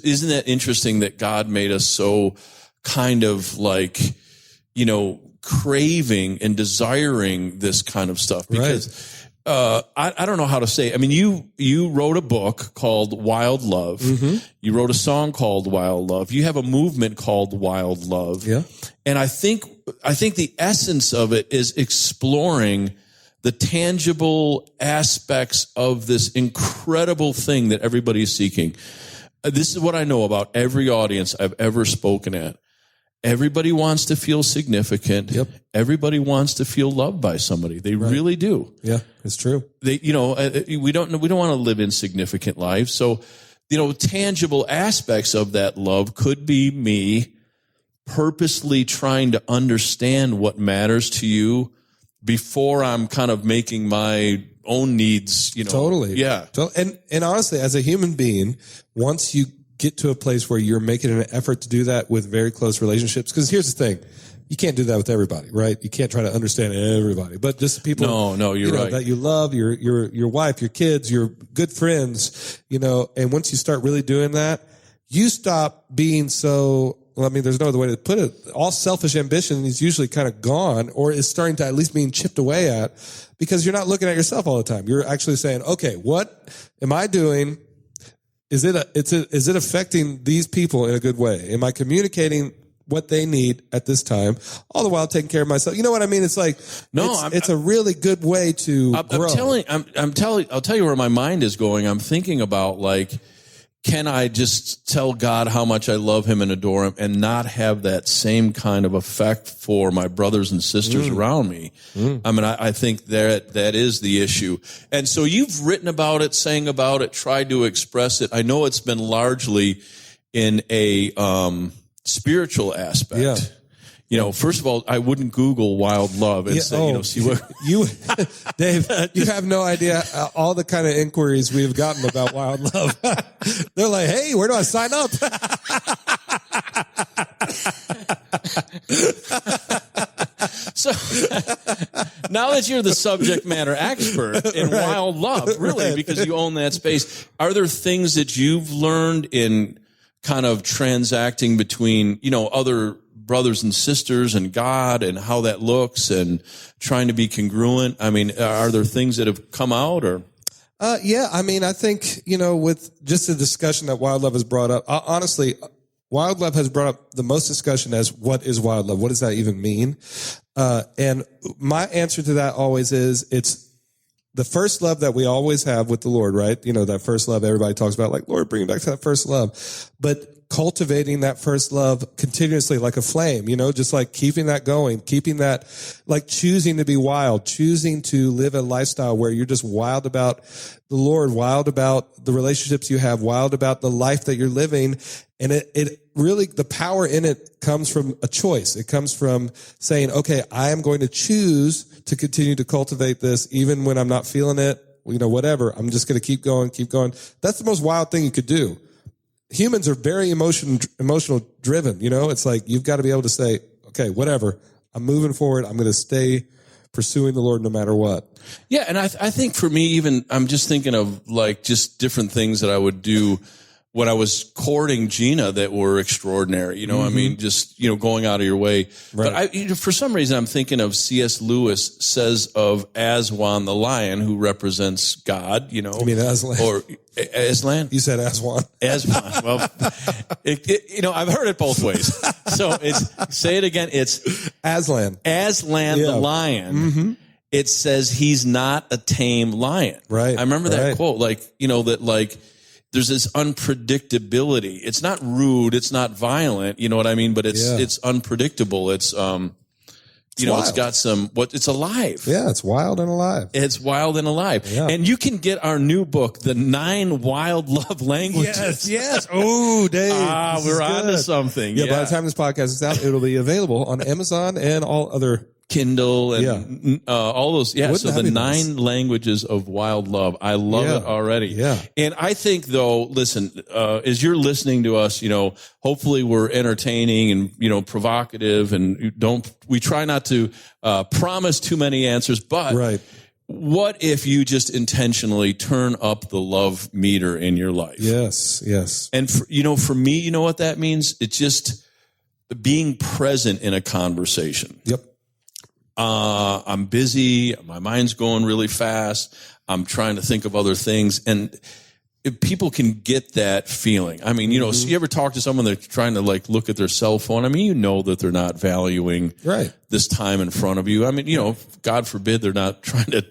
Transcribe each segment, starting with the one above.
Isn't that interesting that God made us so kind of like, craving and desiring this kind of stuff? Because I don't know how to say. I mean, you wrote a book called Wild Love. Mm-hmm. You wrote a song called Wild Love. You have a movement called Wild Love. Yeah. And I think the essence of it is exploring the tangible aspects of this incredible thing that everybody is seeking. This is what I know about every audience I've ever spoken at. Everybody wants to feel significant. Yep. Everybody wants to feel loved by somebody. They really do. Yeah, it's true. We don't want to live insignificant lives. So, tangible aspects of that love could be me purposely trying to understand what matters to you before I'm kind of making my own needs, Totally. Yeah. And honestly, as a human being, once you get to a place where you're making an effort to do that with very close relationships, because here's the thing, you can't do that with everybody, right? You can't try to understand everybody, but just people, no, you're right, that you love, your wife, your kids, your good friends, and once you start really doing that, you stop being so, there's no other way to put it. All selfish ambition is usually kind of gone, or is starting to at least being chipped away at, because you're not looking at yourself all the time. You're actually saying, okay, what am I doing? Is it affecting these people in a good way? Am I communicating what they need at this time, all the while taking care of myself? You know what I mean? It's like, it's a really good way to grow. I'll tell you where my mind is going. I'm thinking about, like, can I just tell God how much I love him and adore him and not have that same kind of effect for my brothers and sisters around me? I mean, I think that is the issue. And so you've written about it, sang about it, tried to express it. I know it's been largely in a spiritual aspect. Yeah. First of all, I wouldn't Google Wild Love and say, see what Dave, you have no idea all the kind of inquiries we've gotten about Wild Love. They're like, hey, where do I sign up? So now that you're the subject matter expert in Wild Love, really, because you own that space, are there things that you've learned in kind of transacting between, other brothers and sisters and God and how that looks and trying to be congruent? I mean, are there things that have come out or? Yeah. I mean, I think, with just the discussion that Wild Love has brought up, honestly, Wild Love has brought up the most discussion as what is wild love? What does that even mean? And my answer to that always is it's the first love that we always have with the Lord, right? That first love everybody talks about, like, Lord, bring me back to that first love. But cultivating that first love continuously like a flame, just like keeping that going, keeping that, like choosing to be wild, choosing to live a lifestyle where you're just wild about the Lord, wild about the relationships you have, wild about the life that you're living. And it really, the power in it comes from a choice. It comes from saying, okay, I am going to choose to continue to cultivate this even when I'm not feeling it, whatever. I'm just going to keep going. That's the most wild thing you could do. Humans are very emotional driven. It's like, you've got to be able to say, okay, whatever, I'm moving forward. I'm going to stay pursuing the Lord no matter what. Yeah. And I think for me, even, I'm just thinking of like just different things that I would do when I was courting Gina that were extraordinary, I mean, just, going out of your way. Right. But for some reason, I'm thinking of C.S. Lewis says of Aswan the lion, who represents God, You mean Aslan? Or Aslan? You said Aswan. Aswan. Well, I've heard it both ways. So say it again. It's Aslan. Aslan the lion. Mm-hmm. It says he's not a tame lion. Right. I remember that quote, there's this unpredictability. It's not rude. It's not violent. You know what I mean? But it's unpredictable. It's, it's got it's alive. Yeah. It's wild and alive. It's wild and alive. Yeah. And you can get our new book, The 9 Wild Love Languages. Yes. Oh, Dave. We're on to something. Yeah. By the time this podcast is out, it'll be available on Amazon and all other Kindle and all those. Yeah. So the 9 languages of wild love. I love it already. Yeah. And I think though, listen, as you're listening to us, hopefully we're entertaining and, provocative, and we try not to, promise too many answers, but what if you just intentionally turn up the love meter in your life? Yes, yes. And for me, you know what that means? It's just being present in a conversation. Yep. I'm busy. My mind's going really fast. I'm trying to think of other things. And if people can get that feeling. I mean, so you ever talk to someone that's trying to like look at their cell phone? I mean, that they're not valuing this time in front of you. I mean, God forbid they're not trying to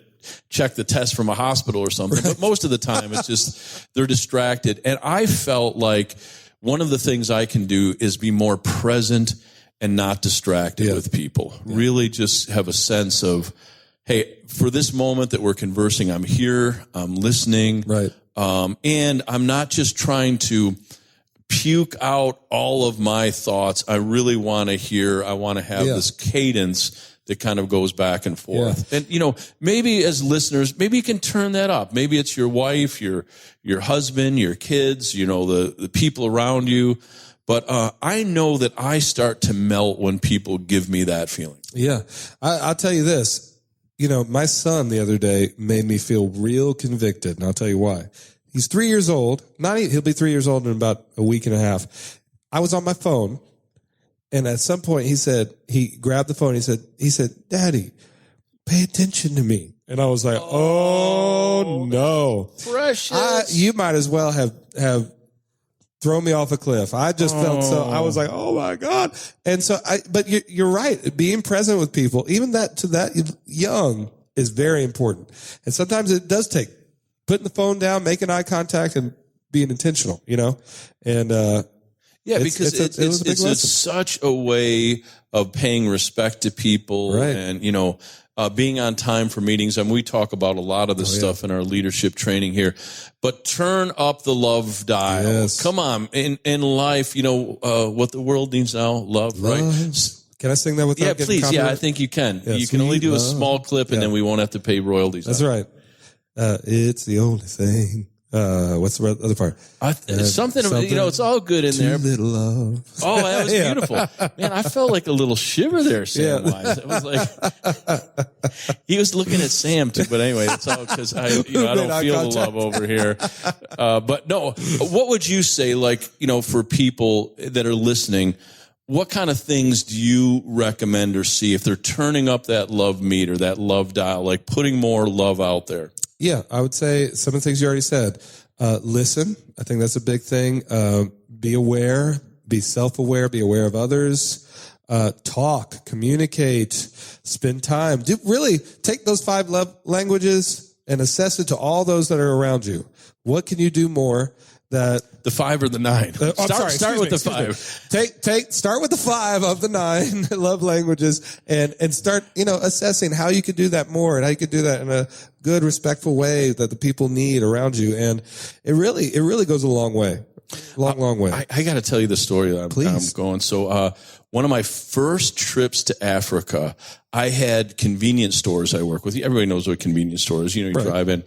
check the test from a hospital or something. But most of the time it's just they're distracted. And I felt like one of the things I can do is be more present and not distracted with people. Yeah. Really just have a sense of, hey, for this moment that we're conversing, I'm here, I'm listening. Right. And I'm not just trying to puke out all of my thoughts. I really want to hear, I want to have this cadence that kind of goes back and forth. Yeah. And, maybe as listeners, maybe you can turn that up. Maybe it's your wife, your husband, your kids, the people around you. But I know that I start to melt when people give me that feeling. Yeah. I'll tell you this. My son the other day made me feel real convicted, and I'll tell you why. He's 3 years old. He'll be 3 years old in about a week and a half. I was on my phone, and at some point he grabbed the phone. He said, "Daddy, pay attention to me." And I was like, "Oh no, precious! You might as well have thrown me off a cliff." I just felt I was like, "Oh my God." And so but you're right. Being present with people, even to that young, is very important. And sometimes it does take putting the phone down, making eye contact, and being intentional, and, because it's such a way of paying respect to people, right. And, being on time for meetings. I mean, we talk about a lot of this stuff in our leadership training here, but turn up the love dial. Yes. Come on. In life, what the world needs now, love, right? Can I sing that without getting please. copyright? Yeah, I think you can. Yeah, you can only do a small clip and Yeah. then we won't have to pay royalties. That's right. It's the only thing. What's the other part? Something, it's all good in there. Little love. Oh, that was beautiful. Man, I felt like a little shiver there, Sam-wise. It was like, he was looking at Sam too, but anyway, it's all because I don't feel the love over here. But no, what would you say, for people that are listening, what kind of things do you recommend or see if they're turning up that love meter, that love dial, like putting more love out there? Yeah, I would say some of the things you already said. Listen, I think that's a big thing. Be aware, be self-aware, be aware of others. Talk, communicate, spend time. Really take those 5 love languages and assess it to all those that are around you. What can you do more? That the 5 or the 9? Start with the 5. Start with the 5 of the 9 love languages and start, assessing how you could do that more and how you could do that in a good, respectful way that the people need around you. And it really goes a long way. Long way. I got to tell you the story that I'm going. So, one of my first trips to Africa, I had convenience stores I work with. Everybody knows what convenience stores, you right. drive in.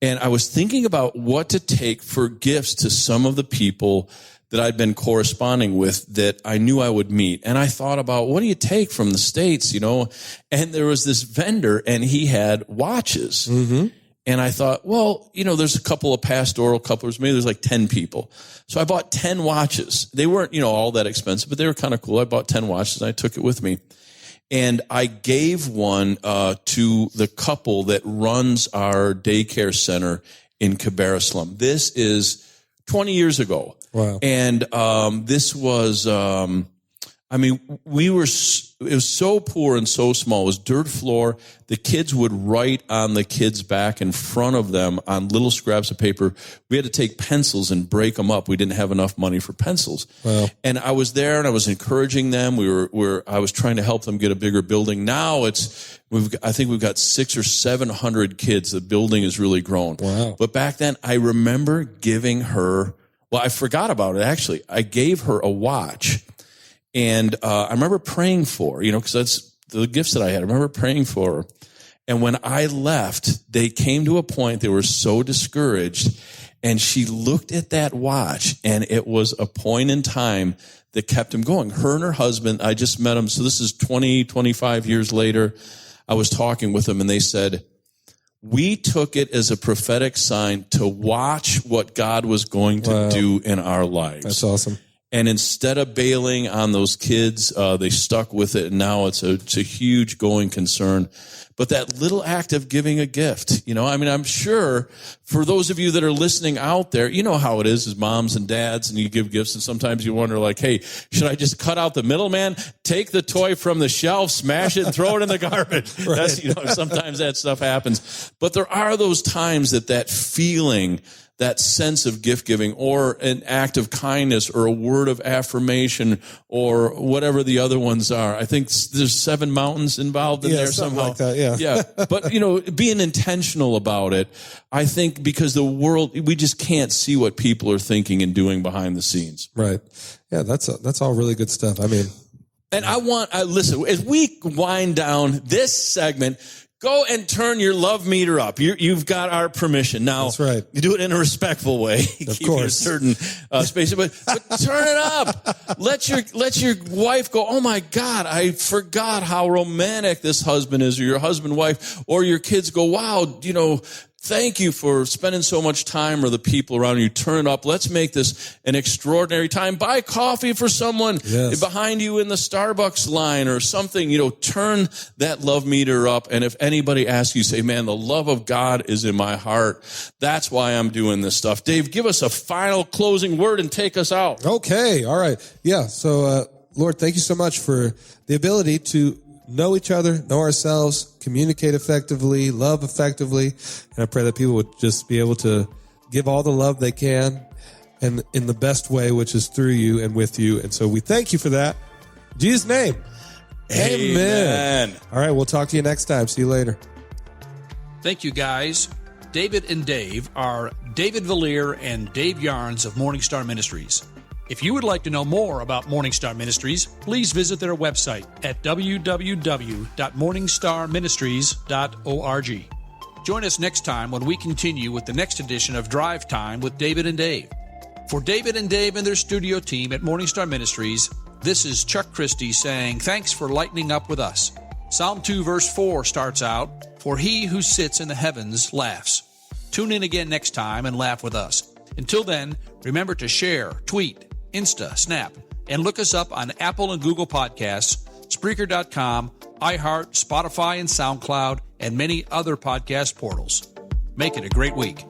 And I was thinking about what to take for gifts to some of the people that I'd been corresponding with that I knew I would meet. And I thought about, what do you take from the States, And there was this vendor and he had watches. Mm-hmm. And I thought, well, there's a couple of pastoral couples, maybe there's like 10 people. So I bought 10 watches. They weren't, all that expensive, but they were kind of cool. I bought 10 watches and I took it with me. And I gave one to the couple that runs our daycare center in Kabarislam. This is 20 years ago. Wow. And this was, it was so poor and so small. It was dirt floor. The kids would write on the kids' back in front of them on little scraps of paper. We had to take pencils and break them up. We didn't have enough money for pencils. Wow. And I was there and I was encouraging them. I was trying to help them get a bigger building. Now I think we've got 600 or 700 kids. The building has really grown. Wow. But back then I remember giving her, I forgot about it actually. I gave her a watch. And I remember praying for her, because that's the gifts that I had. I remember praying for her. And when I left, they came to a point, they were so discouraged. And she looked at that watch, and it was a point in time that kept him going. Her and her husband, I just met them. So this is 20, 25 years later. I was talking with them, and they said, we took it as a prophetic sign to watch what God was going to do in our lives. That's awesome. And instead of bailing on those kids, they stuck with it. And now it's a huge going concern. But that little act of giving a gift, I'm sure for those of you that are listening out there, you know how it is as moms and dads, and you give gifts, and sometimes you wonder, like, hey, should I just cut out the middleman, take the toy from the shelf, smash it, and throw it in the garbage? Right. That's, sometimes that stuff happens. But there are those times that feeling, that sense of gift giving, or an act of kindness, or a word of affirmation, or whatever the other ones are. I think there's 7 mountains involved in there somehow. Like that, yeah. Yeah. But, being intentional about it, I think, because the world, we just can't see what people are thinking and doing behind the scenes. Right. Yeah, that's all really good stuff. I mean. And listen, as we wind down this segment, go and turn your love meter up. You've got our permission. Now, that's right. You do it in a respectful way. Of Keep course. your certain space, but turn it up. Let your wife go, oh my God, I forgot how romantic this husband is, or your husband, wife, or your kids go, wow, thank you for spending so much time, or the people around you. Turn it up. Let's make this an extraordinary time. Buy coffee for someone behind you in the Starbucks line or something. Turn that love meter up. And if anybody asks you, say, man, the love of God is in my heart. That's why I'm doing this stuff. Dave, give us a final closing word and take us out. Okay. All right. Yeah. So, Lord, thank you so much for the ability to know each other, know ourselves, communicate effectively, love effectively. And I pray that people would just be able to give all the love they can, and in the best way, which is through you and with you. And so we thank you for that. In Jesus' name. Amen. All right. We'll talk to you next time. See you later. Thank you, guys. David and Dave are David Vallier and Dave Yarns of Morningstar Ministries. If you would like to know more about Morningstar Ministries, please visit their website at www.morningstarministries.org. Join us next time when we continue with the next edition of Drive Time with David and Dave. For David and Dave and their studio team at Morningstar Ministries, this is Chuck Christie saying thanks for lightening up with us. Psalm 2 verse 4 starts out, "For he who sits in the heavens laughs." Tune in again next time and laugh with us. Until then, remember to share, tweet, Insta, Snap, and look us up on Apple and Google Podcasts, Spreaker.com, iHeart, Spotify, and SoundCloud, and many other podcast portals. Make it a great week.